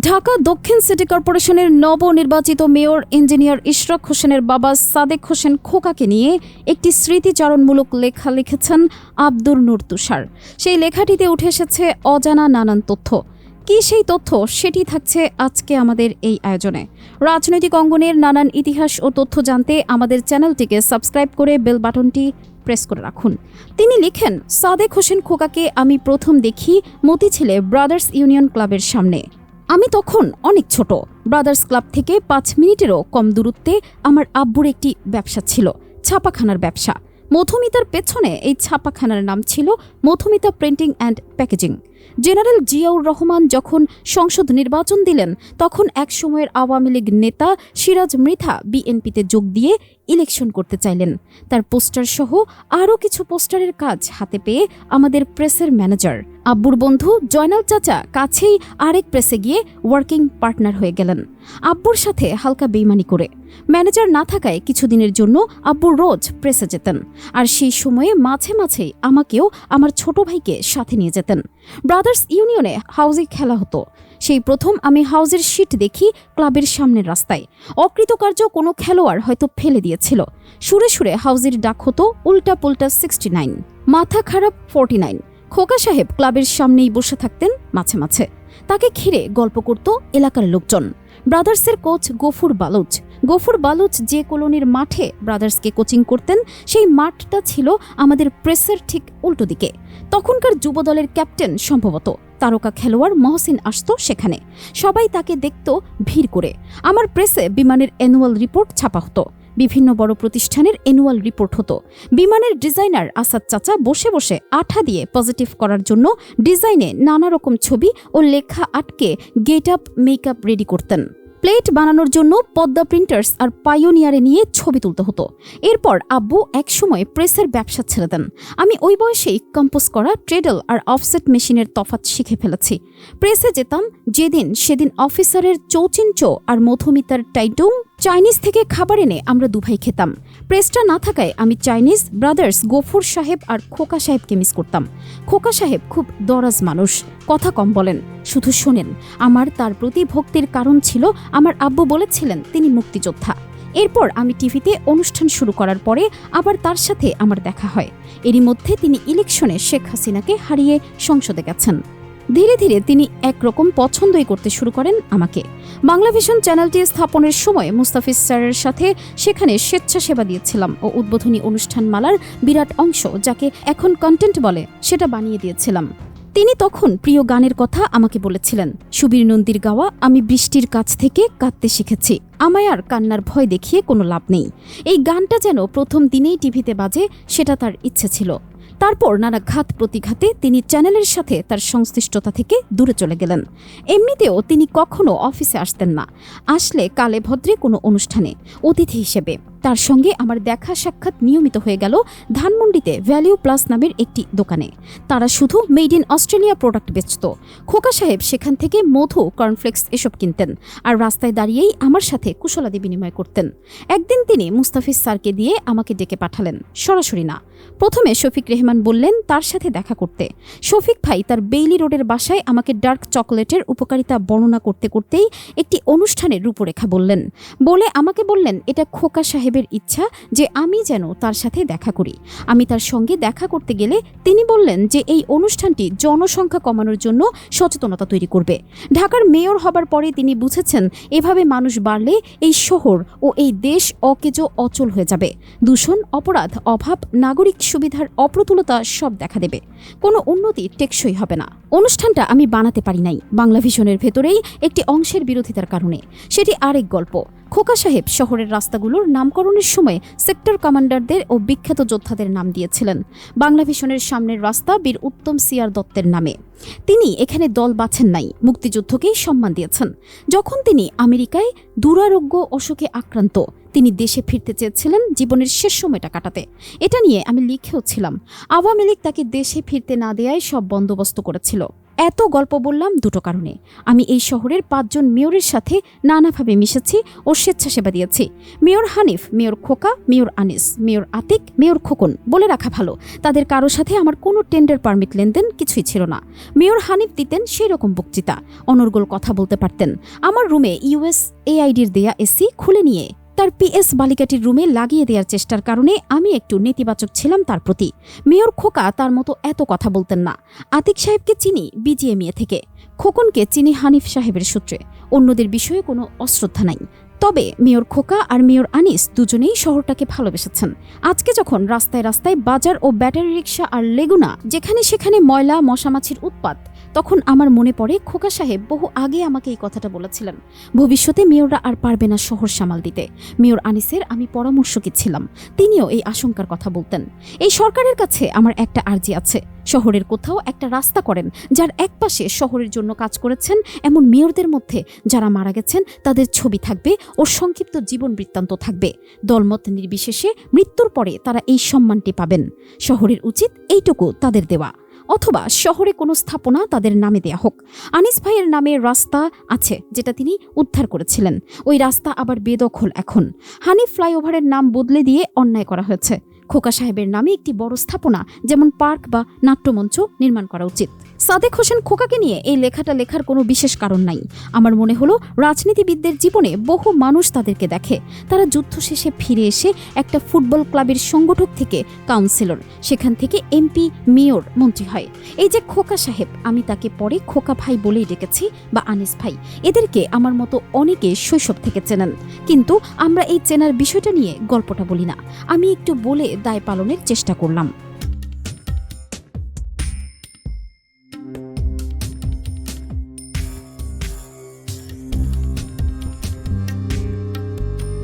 ঢাকা দক্ষিণ সিটি কর্পোরেশনের নবনির্বাচিত মেয়র ইঞ্জিনিয়ার ইশরাক হোসেনের বাবা সাদেক হোসেন খোকাকে নিয়ে একটি স্মৃতিচারণমূলক লেখা লিখেছেন আব্দুর নূর তুষার। সেই লেখাটিতে উঠে এসেছে অজানা নানান তথ্য। কি সেই তথ্য, সেটি থাকছে আজকে আমাদের এই আয়োজনে। রাজনৈতিক অঙ্গনের নানান ইতিহাস ও তথ্য জানতে আমাদের চ্যানেলটিকে সাবস্ক্রাইব করে বেল বাটনটি প্রেস করে রাখুন। তিনি লিখেন, সাদেক হোসেন খোকাকে আমি প্রথম দেখি মতিঝিলে ব্রাদার্স ইউনিয়ন ক্লাবের সামনে। আমি তখন অনেক ছোট। ব্রাদার্স ক্লাব থেকে 5 মিনিটেরও কম দূরত্বে আমার আব্বুর একটি ব্যবসা ছিল, ছাপাখানার ব্যবসা। মধুমিতার পেছনে এই ছাপাখানার নাম ছিল Madhumita printing and packaging. General Ziaur Rahman যখন সংসদ নির্বাচন দিলেন, তখন এক সময়ের আওয়ামী লীগ নেতা সিরাজ মৃধা বিএনপিতে যোগ দিয়ে ইলেকশন করতে চাইলেন। তার পোস্টার সহ আরও কিছু পোস্টারের কাজ হাতে পেয়ে আমাদের প্রেসের ম্যানেজার আব্বুর বন্ধু জয়নাল চাচা কাছেই আরেক প্রেসে গিয়ে ওয়ার্কিং পার্টনার হয়ে গেলেন, আব্বুর সাথে হালকা বেইমানি করে। ম্যানেজার না থাকায় কিছুদিনের জন্য আব্বু রোজ প্রেসে যেতেন, আর সেই সময়ে মাঝে মাঝেই আমাকেও আমার ছোট ভাইকে সাথে নিয়ে যেতেন। ব্রাদার্স ইউনিয়নে হাউজে খেলা হতো। সেই প্রথম আমি হাউজের শীট দেখি ক্লাবের সামনের রাস্তায়। অকৃতকার্য কোনো খেলোয়াড় হয়তো ফেলে দিয়েছিল। সুরে সুরে হাউজের ডাক হতো উল্টা পুল্টা 69, মাথা খারাপ 49। খোকা সাহেব ক্লাবের সামনেই বসে থাকতেন মাঝে মাঝে। তাকে ঘিরে গল্প করত এলাকার লোকজন। ব্রাদার্সের কোচ গফুর বালুচ যে কলোনির মাঠে ব্রাদার্সকে কোচিং করতেন, সেই মাঠটা ছিল আমাদের প্রেসের ঠিক উল্টো দিকে। তখনকার যুবদলের ক্যাপ্টেন সম্ভবত তারকা খেলোয়াড় মহসিন আসতো সেখানে। সবাই তাকে দেখত ভিড় করে। আমার প্রেসে বিমানের অ্যানুয়াল রিপোর্ট ছাপা হতো, বিভিন্ন বড় প্রতিষ্ঠানের অ্যানুয়াল রিপোর্ট হতো। বিমানের ডিজাইনার আসাদ চাচা বসে বসে আঠা দিয়ে পজিটিভ করার জন্য ডিজাইনে নানা রকম ছবি ও লেখা আটকে গেট আপ মেকআপ রেডি করতেন। প্লেট বানানোর জন্য পদ্মা প্রিন্টার্স আর পাইওনিয়ারে নিয়ে ছবি তুলতে হতো। এরপর আব্বু একসময় প্রেসের ব্যবসা ছেড়ে দেন। আমি ওই বয়সেই কম্পোজ করা ট্রেডল আর অফসেট মেশিনের তফাৎ শিখে ফেলেছি। প্রেসে যেতাম সেদিন অফিসারের চৌচিনচো আর মধুমিতার টাইটুং চাইনিজ থেকে খাবার এনে আমরা দুভাই খেতাম। প্রেসটা না থাকায় আমি চাইনিজ, ব্রাদার্স, গফুর সাহেব আর খোকা সাহেবকে মিস করতাম। খোকা সাহেব খুব দরাজ মানুষ, কথা কম বলেন, শুধু শোনেন। আমার তার প্রতি ভক্তির কারণ ছিল আমার আব্বু বলেছিলেন তিনি মুক্তিযোদ্ধা। এরপর আমি টিভিতে অনুষ্ঠান শুরু করার পরে আবার তার সাথে আমার দেখা হয়। এরই মধ্যে তিনি ইলেকশনে শেখ হাসিনাকে হারিয়ে সংসদে গেছেন। ধীরে ধীরে তিনি একরকম পছন্দই করতে শুরু করেন আমাকে। বাংলাভিশন চ্যানেলটি স্থাপনের সময় মুস্তাফিজ স্যারের সাথে সেখানে স্বেচ্ছাসেবা দিয়েছিলাম ও উদ্বোধনী অনুষ্ঠানমালার বিরাট অংশ, যাকে এখন কন্টেন্ট বলে, সেটা বানিয়ে দিয়েছিলাম। তিনি তখন প্রিয় গানের কথা আমাকে বলেছিলেন। সুবীর নন্দীর গাওয়া আমি বৃষ্টির কাছ থেকে কাঁদতে শিখেছি, আমায় আর কান্নার ভয় দেখিয়ে কোনো লাভ নেই। এই গানটা যেন প্রথম দিনেই টিভিতে বাজে, সেটা তার ইচ্ছে ছিল। তারপর নানা ঘাত প্রতিঘাতে তিনি চ্যানেলের সাথে তার সংশ্লিষ্টতা থেকে দূরে চলে গেলেন। এমনিতেও তিনি কখনো অফিসে আসতেন না, আসলে কালে ভদ্রে কোনো অনুষ্ঠানে অতিথি হিসেবে। তার সঙ্গে আমার দেখা সাক্ষাৎ নিয়মিত হয়ে গেল ধানমন্ডিতে ভ্যালিউ প্লাস নামের একটি দোকানে। তারা শুধু মেড ইন অস্ট্রেলিয়া প্রোডাক্ট বেচত। খোকা সাহেব সেখান থেকে মধু, কর্নফ্লেক্স এসব কিনতেন, আর রাস্তায় দাঁড়িয়েই আমার সাথে কুশলাদি বিনিময় করতেন। একদিন তিনি মুস্তাফিজ স্যারকে দিয়ে আমাকে ডেকে পাঠালেন, সরাসরি না। প্রথমে শফিক রেহমান বললেন তার সাথে দেখা করতে। শফিক ভাই তার বেইলি রোডের বাসায় আমাকে ডার্ক চকোলেটের উপকারিতা বর্ণনা করতে করতেই একটি অনুষ্ঠানের রূপরেখা বললেন। বলে আমাকে বললেন এটা খোকা সাহেবের ইচ্ছা যে আমি যেন তার সাথে দেখা করি। আমি তার সঙ্গে দেখা করতে গেলে তিনি বললেন যে এই অনুষ্ঠানটি জনসংখ্যা কমানোর জন্য সচেতনতা তৈরি করবে। ঢাকার মেয়র হবার পরে তিনি বুঝেছেন এভাবে মানুষ বাড়লে এই শহর ও এই দেশ অকেজো অচল হয়ে যাবে। দূষণ, অপরাধ, অভাব, নাগরিক সুবিধার অপ্রতুলতা সব দেখা দেবে। কোনো উন্নতি টেকসই হবে না। অনুষ্ঠানটা আমি বানাতে পারি নাই, বাংলাভিশনের ভেতরেই একটি অংশের বিরোধিতার কারণে। সেটি আরেক গল্প। খোকা সাহেব শহরের রাস্তাগুলোর নামকরণের সময় সেক্টর কমান্ডারদের ও বিখ্যাত যোদ্ধাদের নাম দিয়েছিলেন। বাংলাভিশনের সামনের রাস্তা বীর উত্তম সিয়ার দত্তের নামে। তিনি এখানে দল বাছেন নাই, মুক্তিযুদ্ধকেই সম্মান দিয়েছেন। যখন তিনি আমেরিকায় দুরারোগ্য অসুখে আক্রান্ত, তিনি দেশে ফিরতে চেয়েছিলেন জীবনের শেষ সময়টা কাটাতে। এটা নিয়ে আমি লিখেও ছিলাম। আওয়ামী লীগ তাকে দেশে ফিরতে না দেয়ায় সব বন্দোবস্ত করেছিল। এত গল্প বললাম দুটো কারণে। আমি এই শহরের 5 জন মেয়রের সাথে নানাভাবে মিশেছি ও স্বেচ্ছাসেবা দিয়েছি। Mayor Hanif, mayor Khoka, mayor Anis, mayor Atiq, mayor Khokon, বলে রাখা ভালো তাদের কারো সাথে আমার কোনো টেন্ডার পারমিট লেনদেন কিছুই ছিল না। মেয়র হানিফ দিতেন সেই রকম বক্তৃতা, অনর্গল কথা বলতে পারতেন। আমার রুমে USAIDর দেয়া এসি খুলে নিয়ে তার PS বালিকাটির রুমে লাগিয়ে দেওয়ার চেষ্টার কারণে আমি একটু নেতিবাচক ছিলাম তার প্রতি। মেয়র খোকা তার মতো এত কথা বলতেন না। আতিক সাহেবকে চিনি BGMA থেকে, খোকনকে চিনি হানিফ সাহেবের সূত্রে। অন্যদের বিষয়ে কোনো অশ্রদ্ধা নাই। তবে মেয়র খোকা আর মেয়র আনিস দুজনেই শহরটাকে ভালোবেসেছেন। আজকে যখন রাস্তায় রাস্তায় বাজার ও ব্যাটারি রিক্সা আর লেগুনা, যেখানে সেখানে ময়লা মশামাছির উৎপাত, তখন আমার মনে পড়ে খোকা সাহেব বহু আগে আমাকে এই কথাটা বলেছিলেন, ভবিষ্যতে মেয়ররা আর পারবে না শহর সামাল দিতে। মেয়র আনিসের আমি পরামর্শকই ছিলাম, তিনিও এই আশঙ্কার কথা বলতেন। এই সরকারের কাছে আমার একটা আর্জি আছে, শহরের কোথাও একটা রাস্তা করেন যার একপাশে শহরের জন্য কাজ করেছেন এমন মেয়রদের মধ্যে যারা মারা গেছেন তাদের ছবি থাকবে ও সংক্ষিপ্ত জীবন বৃত্তান্ত থাকবে। দলমত নির্বিশেষে মৃত্যুর পরে তারা এই সম্মানটি পাবেন। শহরের উচিত এইটুকু তাদের দেওয়া, অথবা শহরে কোনো স্থাপনা তাদের নামে দেয়া হোক। আনিস ভাইয়ের নামে রাস্তা আছে যেটা তিনি উদ্ধার করেছিলেন, ওই রাস্তা আবার বেদখল এখন। হানিফ ফ্লাইওভারের নাম বদলে দিয়ে অন্যায় করা হয়েছে। খোকা সাহেবের নামে একটি বড় স্থাপনা যেমন পার্ক বা নাট্যমঞ্চ নির্মাণ করা উচিত। সাদেক হোসেন খোকাকে নিয়ে এই লেখাটা লেখার কোনো বিশেষ কারণ নাই। আমার মনে হলো রাজনীতিবিদদের জীবনে বহু মানুষ তাদেরকে দেখে, তারা যুদ্ধ শেষে ফিরে এসে একটা ফুটবল ক্লাবের সংগঠক থেকে কাউন্সিলর, সেখান থেকে MP, মেয়র, মন্ত্রী হয়। এই যে খোকা সাহেব, আমি তাকে পরে খোকা ভাই বলেই ডেকেছি, বা আনিস ভাই, এদেরকে আমার মতো অনেকে শৈশব থেকে চেনেন। কিন্তু আমরা এই চেনার বিষয়টা নিয়ে গল্পটা বলি না। আমি একটু বলে দায় পালনের চেষ্টা করলাম।